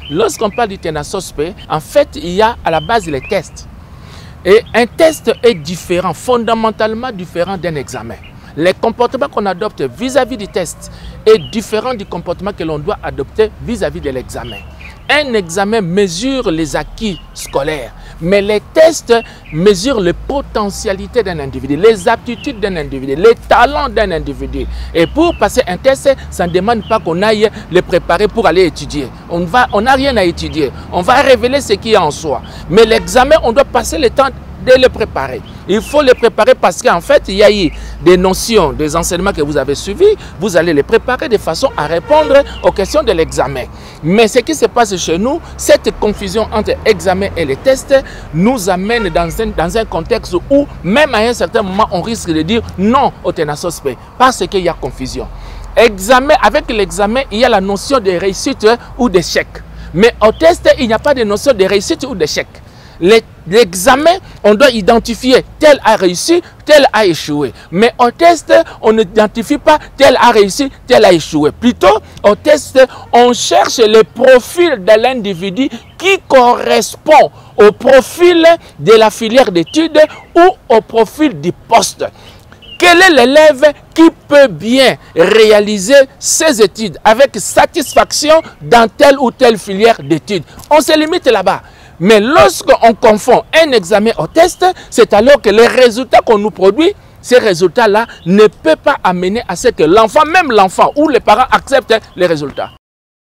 Lorsqu'on parle du TENA-SOSP, en fait, il y a à la base les tests. Et un test est différent, fondamentalement différent d'un examen. Les comportements qu'on adopte vis-à-vis du test est différent du comportement que l'on doit adopter vis-à-vis de l'examen. Un examen mesure les acquis scolaires, mais les tests mesurent les potentialités d'un individu, les aptitudes d'un individu, les talents d'un individu. Et pour passer un test, ça ne demande pas qu'on aille le préparer pour aller étudier. On n'a rien à étudier. On va révéler ce qui est en soi. Mais l'examen, on doit passer le temps de le préparer. Il faut le préparer parce qu'en fait, il y a eu des notions, des enseignements que vous avez suivis. Vous allez les préparer de façon à répondre aux questions de l'examen. Mais ce qui se passe chez nous, cette confusion entre examen et les tests nous amène dans un contexte où, même à un certain moment, on risque de dire non au TENA-SOSP parce qu'il y a confusion. Avec l'examen, il y a la notion de réussite ou d'échec. Mais au test, il n'y a pas de notion de réussite ou d'échec. L'examen, on doit identifier tel a réussi, tel a échoué. Mais au test, on n'identifie pas tel a réussi, tel a échoué. Plutôt, au test, on cherche le profil de l'individu qui correspond au profil de la filière d'études ou au profil du poste. Quel est l'élève qui peut bien réaliser ses études avec satisfaction dans telle ou telle filière d'études? On se limite là-bas. Mais lorsqu'on confond un examen au test, c'est alors que les résultats qu'on nous produit, ces résultats-là ne peuvent pas amener à ce que l'enfant, même l'enfant ou les parents acceptent les résultats.